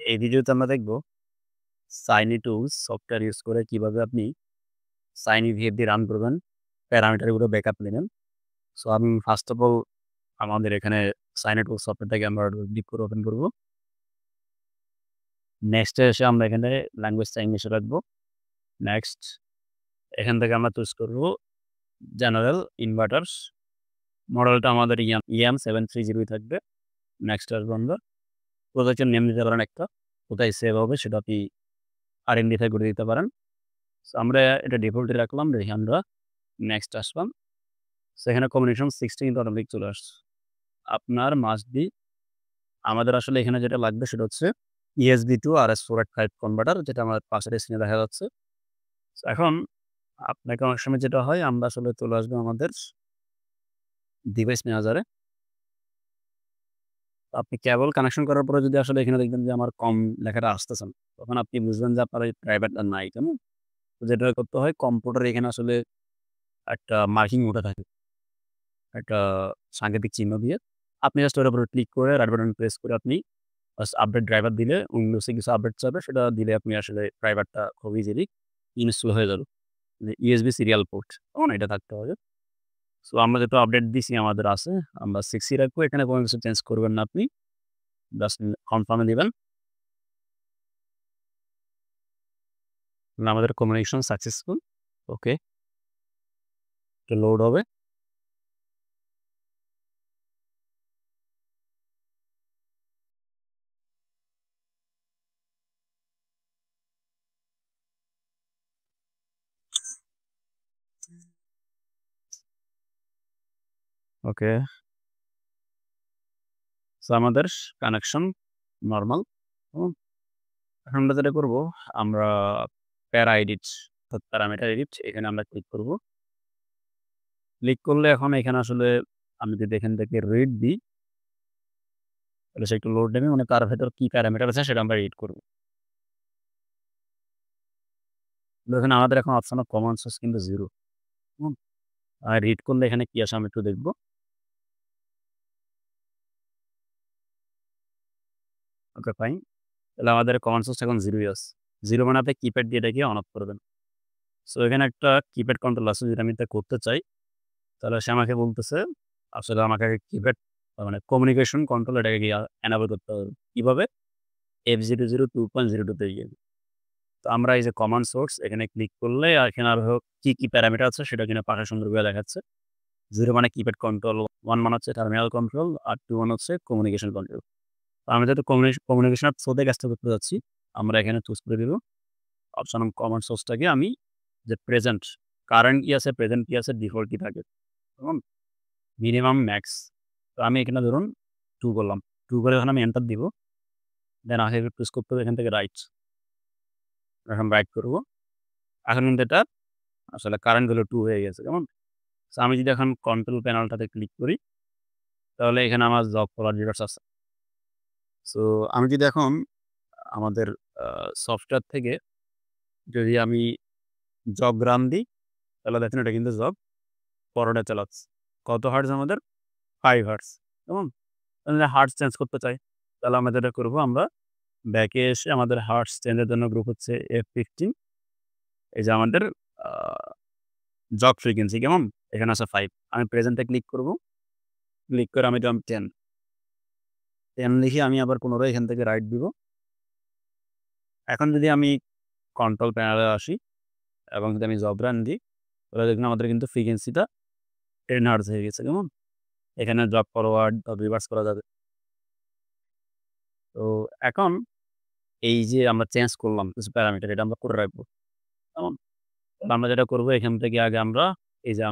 এই ভিডিওতে আমরা দেখব Siny Tools সফটওয়্যার ইউজ করে কিভাবে আপনি Siny VFD রান করবেন, প্যারামিটারগুলো ব্যাকআপ নেবেন। সো আমি ফার্স্ট অফ অল আমাদের এখানে Siny Tools সফটওয়্যারটাকে আমরা ডিপ করে ওপেন করব। নেক্সটে এসে আমরা এখানে ল্যাঙ্গুয়েজটা ইংলিশে রাখবো। নেক্সট এখান থেকে আমরা চুজ করব জেনারেল ইনভার্টার্স। মডেলটা আমাদের EM730 থাকবে। নেক্সট আসবো আমরা। প্রজেক্টের নেম দিতে পারেন একটা, কোথায় সেভ হবে সেটা আপনি আইডেন্টিফাই করে দিতে পারেন। সো আমরা এটা ডিফল্টে রাখলাম, রেখে আমরা নেক্সট আসলাম। সেখানে কম্বিনেশন 16 কিন্তু অটোমেটিক চলে আসছে। আপনার মাস্ট বি আমাদের আসলে এখানে যেটা লাগবে সেটা হচ্ছে ESP to RS485 কনভার্টার, যেটা আমার পাশের স্ক্রিনে দেখা যাচ্ছে। সো এখন আপনাকে অনেক সময় যেটা হয়, আমরা আসলে চলে আসবো আমাদের ডিভাইস ম্যানেজারে। আপনি কেবল কানেকশন করার পরে যদি আসলে এখানে দেখবেন যে আমার কম লেখাটা আসতেছে না, তখন আপনি বুঝবেন যে আপনার এই ড্রাইভারটা নাই, কেমন? তো যেটা করতে হয়, কম্পিউটারে এখানে আসলে একটা মার্কিং উঠে থাকে, একটা সাংকেতিক চিহ্ন দিয়ে। আপনি জাস্ট ওটার উপরে ক্লিক করে রাইট বাটন প্রেস করে আপনি জাস্ট আপডেট ড্রাইভার দিলে উইন্ডোজে কিছু আপডেট চাবে, সেটা দিলে আপনি আসলে ড্রাইভারটা খুব ইজিলি ইনস্টল হয়ে যাবে। যে ইউএসবি সিরিয়াল পোর্ট, তখন এটা থাকতে হবে। সো আমরা যেহেতু আপডেট দিছি আমাদের আছে, আমরা 6 রাখবো। এখানে কোনো কিছু চেঞ্জ করবেন না আপনি, জাস্ট কনফার্মে দিবেন। আমাদের কমিউনিকেশন সাকসেসফুল। ওকে, এটা লোড হবে। ওকে, সো আমাদের কানেকশন নরমাল। এখন আমরা যেটা করবো, আমরা প্যারা এডিট, প্যারামিটার এডিট, এখানে আমরা ক্লিক করব। ক্লিক করলে এখন এখানে আসলে আমি যদি এখান থেকে রিড দিই, তাহলে সে একটু লোড নেবে, মানে তার ভেতর কি প্যারামিটার আছে সেটা আমরা রিড করব। এখানে আমাদের এখন অপশন অফ কমন সোর্স কিন্তু 0। আর রিড করলে এখানে কি আসে আমি একটু দেখব। ওকে, ফাইন। তাহলে আমাদের কমন সোর্স এখন 0ই আছে। 0 মানে আপনি কিপ্যাড দিয়ে এটাকে অন অফ করবেন। সো এখানে একটা কিপ্যাড কন্ট্রোল আছে, যদি আমি এটা করতে চাই, তাহলে সে আমাকে বলতেছে আসলে আমাকে কিপ্যাড মানে কমিউনিকেশন কন্ট্রোল এটাকে গিয়ে এনাবল করতে হবে। কিভাবে? F00 2.02 তে গিয়ে। তো আমরা এই যে কমান্ড সোর্স এখানে ক্লিক করলে এখানে আরো কি প্যারামিটার আছে সেটা কিনা পাশে সুন্দর করে দেখাচ্ছে। 0 মানে কিপ্যাড কন্ট্রোল, 1 মানে হচ্ছে টার্মিনাল কন্ট্রোল, আর 2 মানে হচ্ছে কমিউনিকেশন কন্ট্রোল। তো আমি যেহেতু কমিউনিকেশন থ্রু দিয়ে কাজটা করতে যাচ্ছি, আমরা এখানে চুজ করে দিব অপশন কমান্ড সোর্সটাকে আমি যে প্রেজেন্ট, কারেন্ট কি আছে, প্রেজেন্ট কি আছে, ডিফল্ট কি থাকে, কেমন? Minimum max. তো আমি এখানে ধরুন 2 করলাম। 2 করে যখন আমি এন্টার দিব, দেন আগে প্রেস করতে হবে এখান থেকে রাইট। এখন রাইট করব। এখন কিন্তু এটা আসলে কারেন্ট ভ্যালু 2 হয়ে গেছে, কেমন? সো আমি যদি এখন কন্ট্রোল প্যানেলটাতে ক্লিক করি, তাহলে এখানে আমার জব কলার ডিটেইলস আছে। সো আমি যদি এখন আমাদের সফটওয়্যার থেকে যদি আমি জব রান দিই, তাহলে দেখেন এটা কিন্তু জব পরোটা চালাচ্ছে। কত হার্টজ আমাদের? 5 হার্টজ, কেমন? তাহলে হার্টজ চেঞ্জ করতে চাই, তাহলে আমরা যেটা করব, আমরা ব্যাকে এসে আমাদের হার্টজ চেঞ্জের জন্য গ্রুপ হচ্ছে F15। এই যে আমাদের আ জব ফ্রিকোয়েন্সি, কেমন? এখানে আছে 5। আমি প্রেজেন্টে ক্লিক করব। ক্লিক করে আমি দিলাম 10। 10 লিখে আমি আবার পুনরায় এখান থেকে রাইট দিব। এখন যদি আমি কন্ট্রোল প্যানেলে আসি এবং যদি আমি জব রান দিই, তাহলে দেখুন আমাদের কিন্তু ফ্রিকোয়েন্সিটা 10 হার্টজ হয়ে গেছে, কেমন? এখানে জব ফরওয়ার্ড বা রিভার্স করা যাবে। তো এখন এই যে আমরা চেঞ্জ করলাম কিছু প্যারামিটার, এটা আমরা করে রাখবো, কেমন? তাহলে আমরা যেটা করব, এখান থেকে আগে আমরা এই যে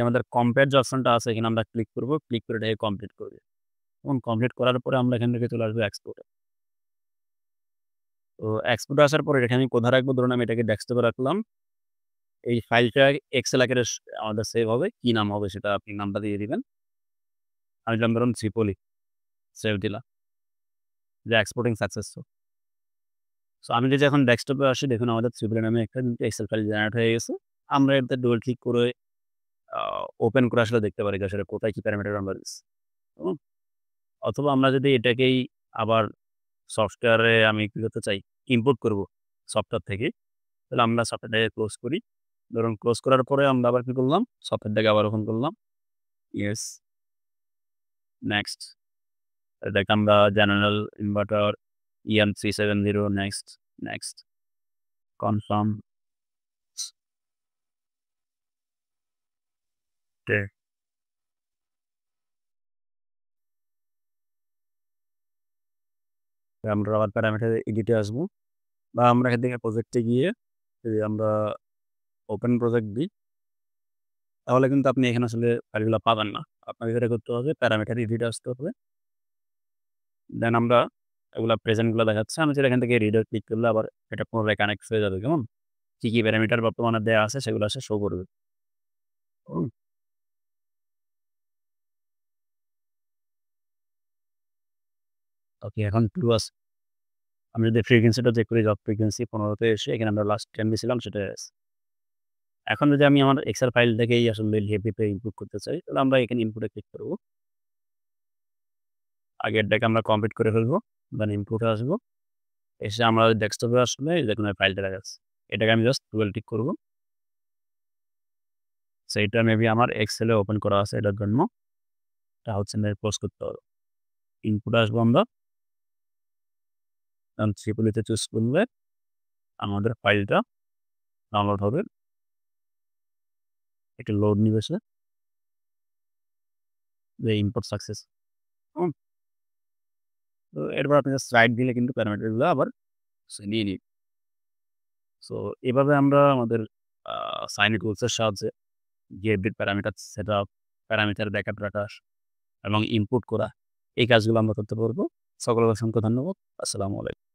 আমাদের কম্পেয়ার যে অপশনটা আছে, এখানে আমরা ক্লিক করব। ক্লিক করে এটাকে কমপ্লিট করব। এবং কমপ্লিট করার পরে আমরা এখান থেকে চলে আসবো এক্সপোর্টে। তো এক্সপোর্টে আসার পরে এখানে আমি কোথায় রাখবো, ধরুন আমি এটাকে ডেস্কটপে রাখলাম। এই ফাইলটা এক্সেল আকারে আমাদের সেভ হবে। কি নাম হবে সেটা আপনি নামটা দিয়ে দিবেন। আমি দিলাম ধরুন ত্রিপলি, সেভ দিলাম। যে এক্সপোর্টিং সাকসেসফুল। সো আমি যদি এখন ডেস্কটপে আসি, দেখুন আমাদের ত্রিপলি নামে একটা কিন্তু এক্সেল ফাইল জেনারেট হয়ে গেছে। আমরা এটাতে ডবল ক্লিক করে আ ওপেন করে আসলে দেখতে পারি যে আসলে কোথায় কি প্যারামিটার আমরা দিচ্ছি। হুম? অথবা আমরা যদি এটাকেই আবার সফটওয়্যারে আমি কি করতে চাই? ইম্পোর্ট করব সফটওয়্যার থেকে। তাহলে আমরা সফটওয়্যারটাকে ক্লোজ করি। ধরুন ক্লোজ করার পরে আমরা আবার কি করলাম? সফটওয়্যারটাকে আবার ওপেন করলাম। Yes, next. এটাকে আমরা general inverter EM370 next, next, confirm. Okay. আমরা আবার প্যারামিটার এডিটে আসবো বা আমরা এখান থেকে প্রজেক্টে গিয়ে যদি আমরা ওপেন প্রজেক্ট দিই তাহলে কিন্তু আপনি এখানে আসলে ফাইলগুলা পাবেন না। আপনাকে যেটা করতে হবে প্যারামিটার এডিটে আসতে হবে। দেন আমরা এগুলা প্রেজেন্টগুলা দেখাচ্ছে। আমি যদি এখান থেকে রিডার ক্লিক করলে আবার এটা পুনরায় কানেক্ট হয়ে যাবে, কেমন? কি প্যারামিটার বর্তমানে দেয়া আছে সেগুলো আসে শো করবে। হুম? ওকে, এখন ট্রু আছে। আমি যদি ফ্রিকোয়েন্সিটা চেক করি জব ফ্রিকোয়েন্সি 15 তে এসে এখানে আমরা লাস্ট 10 দিছিলাম সেটা আছে। এখন যদি আমি আমার এক্সেল ফাইল থেকেই আসলে লিপিতে ইনপুট করতে চাই তাহলে আমরা এখানে ইনপুটে ক্লিক করব। আগেরটাকে আমরা কমপ্লিট করে ফেলবো। দেন ইনপুটে আসবো। এসে আমরা ডেস্কটপে আসলে দেখুন এই ফাইলটা দেখা যাচ্ছে। এটাকে আমি জাস্ট ডবল ক্লিক করব। সো এটা মেবি আমার এক্সেলে ওপেন করা আছে এটার জন্য। এটা হচ্ছে পোস্ট করতে হবে। ইনপুটে আসবো আমরা। দেন ট্রিপলিতে চুজ করলে আমাদের ফাইলটা ডাউনলোড হবে। একটু লোড নিবে সে। যে ইম্পোর্ট সাকসেস। হুম? তো এরপর আপনি জাস্ট রাইট দিলে কিন্তু প্যারামিটারগুলো আবার সে নিয়ে নিবে। সো এভাবে আমরা আমাদের সাইন টুলসের সাহায্যে গেটবিট প্যারামিটার সেটআপ, প্যারামিটার ব্যাকআপ রাখা এবং ইনপুট করা এই কাজগুলো আমরা করতে পারবো। সকলকে অসংখ্য ধন্যবাদ। আসসালামু আলাইকুম।